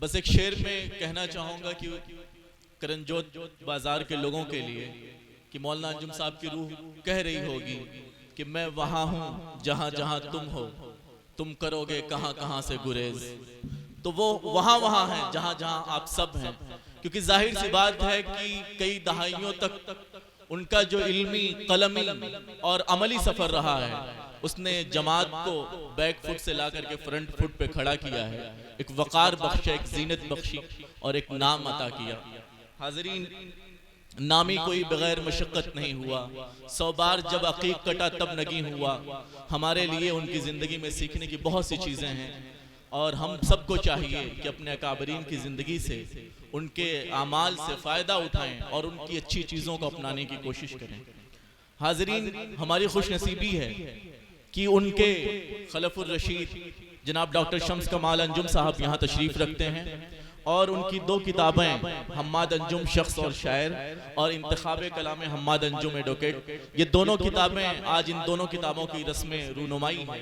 बस एक शेर में कहना चाहूँगा कि करंजोत बाज़ार के लोगों के लिए कि मौलाना अंजुम साहब की रूह कह रही होगी कि मैं वहाँ हूँ जहाँ जहाँ तुम हो, तुम करोगे कहाँ कहाँ से गुरेज। तो वो वहाँ हैं जहाँ जहाँ आप सब हैं, क्योंकि जाहिर सी बात है कि कई दहाइयों तक उनका जो इल्मी, कलमी और अमली सफ़र रहा है, उसने जमात को बैक फुट से ला करके फ्रंट फुट पे खड़ा किया है, एक वक़ार बख्शा, एक जीनत बख्शी और एक नाम अता किया। हाज़रीन, नामी कोई बगैर मशक्क़त नहीं हुआ, 100 बार जब अकीक कटा तब नगी हुआ। हमारे लिए उनकी ज़िंदगी में सीखने की बहुत सी चीज़ें हैं और हम सबको चाहिए कि अपने अकाबरीन की ज़िंदगी से, उनके आमाल से फ़ायदा उठाएं और उनकी अच्छी चीज़ों को अपनाने की कोशिश करें। हाज़रीन, हमारी खुशनसीबी है कि उनके खलफुर रशीद जनाब डॉक्टर शम्स कमाल अंजुम साहब यहाँ तशरीफ़ रखते हैं और उनकी 2 किताबें हम्माद अंजुम शख्स और शायर और इंतखाब कलाम हम्माद अंजुम एडवोकेट, ये दोनों किताबें आज इन दोनों किताबों की रस्म रूनुमाई है।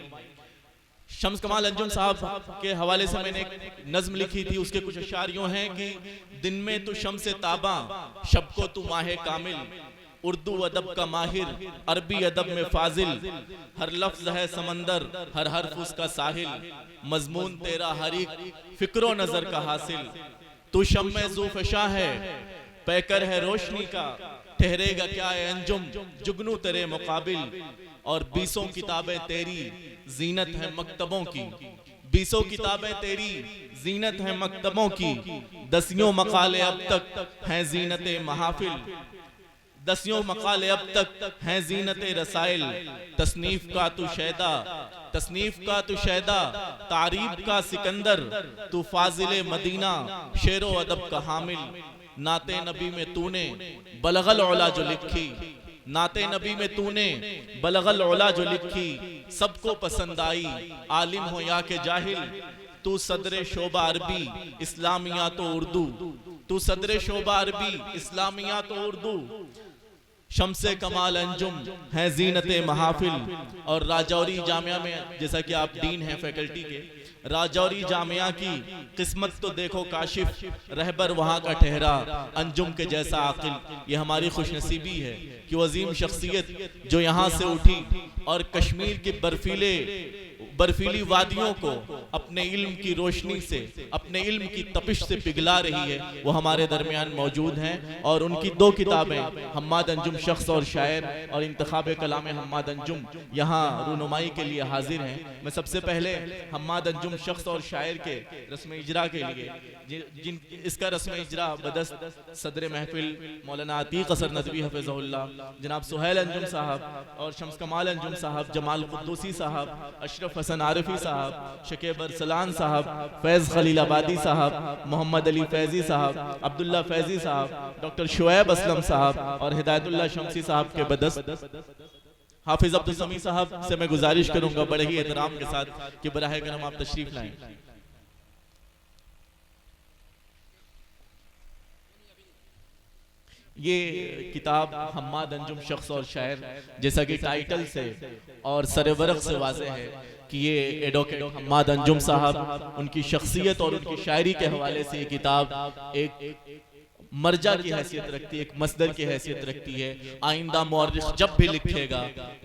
शम्स कमाल अंजुम साहब के हवाले से मैंने एक नज्म लिखी थी, उसके कुछ अशार यूं हैं कि दिन में तू शम्स ताबा, शब को तू माहे कामिल, उर्दू अदब का माहिर, अरबी अदब में फाजिल, हर लफ्ज है समंदर, हर हर्फ उसका साहिल, मजमून तेरा हर एक फिक्रो नजर का हासिल, तू शम्मे ज़ूफ़शा है, पैकर है रोशनी का, ठहरेगा क्या है अंजुम जुगनू तेरे मुकाबिल, और 20 किताबें तेरी जीनत है मकतबों की, 20 किताबें तेरी जीनत है मकतबों की, 10 मकाले अब तक हैं जीनत महाफिल, 10 मकाले अब तक हैं जीनत रसाइल, तसनीफ का तू शैदा, तसनीफ का तू शैदा, तारीफ का सिकंदर, तू फाजिले मदीना, शेरो अदब का हामिल, नाते नबी में तूने बलगल औला जो लिखी, नाते नबी में तूने बलगल औला जो लिखी, सबको पसंद आई, आलिम हो या के जाहिल, तू सदरे शोबा अरबी इस्लामिया तो उर्दू, तू सदरे शोबा अरबी इस्लामिया तो उर्दू, शम्से कमाल अंजुम है जीनत महाफिल। और राजौरी जामिया में, जैसा कि आप डीन हैं फैकल्टी के, राजौरी जामिया की किस्मत तो देखो काशिफ, रहबर वहाँ का ठहरा, अंजुम के जैसा आकिल। ये हमारी खुशनसीबी है कि वज़ीम शख्सियत जो यहाँ से उठी और कश्मीर के बर्फीली वादियों को अपने इल्म की रोशनी से, अपने इल्म की तपिश से पिघला रही है, वो हमारे दरमियान मौजूद हैं। और उनकी 2 किताबें हम्माद अंजुम शख्स और शायर और इंतखाब कलाम हम्माद अंजुम यहाँ रूनुमाई के लिए हाजिर हैं। मैं सबसे पहले हम्माद अंजुम शख्स और शायर के रस्म इजरा के लिए, जिन इसका रस्म इजरा बदस्त सदर महफिल मौलाना अतीक असर नदवी हफ़िज़हुल्लाह जनाब सुहैल अंजुम साहब और शम्स कमाल अंजुम साहब, जमाल कुद्दूसी साहब, अशरफ हसन आरिफी साहब, शकीब अरसलान साहब, फैज़ खलील आबादी साहब, मोहम्मद अली फैज़ी साहब, अब्दुल्ला फैज़ी साहब, डॉक्टर शुएब असलम साहब और हिदायतुल्लाह शम्सी साहब के बदस्त हाफिज अब्दुल समी साहब से मैं गुजारिश करूंगा बड़े ही एहतराम के साथ कि बराह करम आप तशरीफ लाएं। ये किताब हम्माद अंजुम शख्स और शायर, जैसा कि टाइटल से और सरवरक से वाज़ेह है कि ये एडवोकेट हम्माद अंजुम साहब, उनकी शख्सियत और उनकी शायरी के हवाले से ये किताब एक मर्जा की हैसियत रखती है, एक मसदर की हैसियत रखती है। आइंदा मौर्रिख जब भी लिखेगा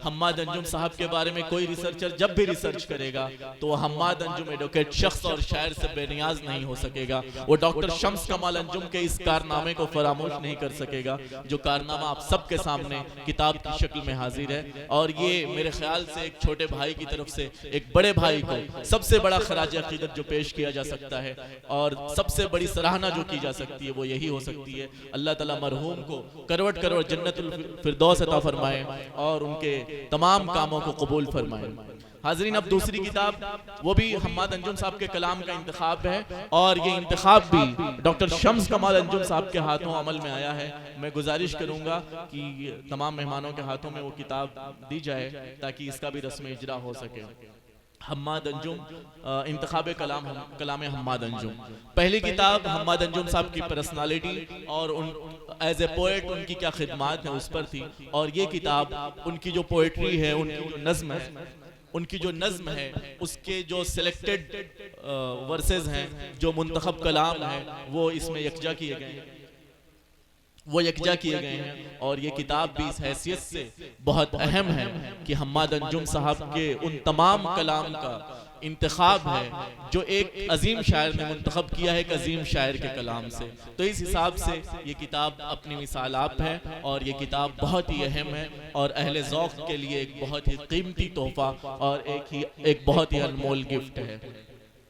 हम्माद अंजुम साहब के बारे में, कोई रिसर्चर जब भी रिसर्च करेगा तो हम्माद अंजुम एडवोकेट शख्स और शायर से बेनियाज नहीं हो सकेगा। वो डॉक्टर शम्स कमाल अंजुम के इस कारनामे को फरामोश नहीं कर सकेगा, जो कारनामा आप सबके सामने किताब की शक्ल में हाजिर है। और ये मेरे ख्याल से एक छोटे भाई की तरफ से एक बड़े भाई को सबसे बड़ा खराज अकीदत जो पेश किया जा सकता है और सबसे बड़ी सराहना जो की जा सकती है वो यही हो सकती है। अल्लाह ताला मरहूम को करवट करवट जन्नतुल फिरदौस अता फरमाए और उनके तमाम कामों को कबूल फरमाए। हाज़रीन, अब दूसरी किताब वो भी हम्माद अंजुम साहब के कलाम का इंतखाब है और ये इंतखाब भी डॉक्टर शम्स कमाल अंजुम साहब के हाथों अमल में आया है। मैं गुजारिश करूंगा कि तमाम मेहमानों के हाथों में वो किताब दी जाए ताकि इसका भी रस्म इजरा हो सके। हम्माद अंजुम, इंतखाब कलाम हम्माद अंजुम, पहली किताब हम्माद अंजुम साहब की पर्सनालिटी और उन एज ए पोएट उनकी क्या खिदमात है उस पर थी। और ये किताब उनकी जो पोएट्री है, उनकी जो नज़्म है, उनकी जो नज़्म है उसके जो सिलेक्टेड वर्सेस हैं, जो मुंतखब कलाम है, वो इसमें यकजा किए गए हैं, और ये किताब भी इस हैसियत से बहुत अहम है कि हम्माद अंजुम साहब के उन तमाम कलाम का इंतखाब है जो एक अजीम शायर ने मुंतखब किया है एक अजीम शायर के कलाम से। तो इस हिसाब से ये किताब अपनी मिसाल आप है, और ये किताब बहुत ही अहम है और अहले ज़ौक़ के लिए एक बहुत ही कीमती तोहफ़ा और एक बहुत ही अनमोल गिफ्ट है।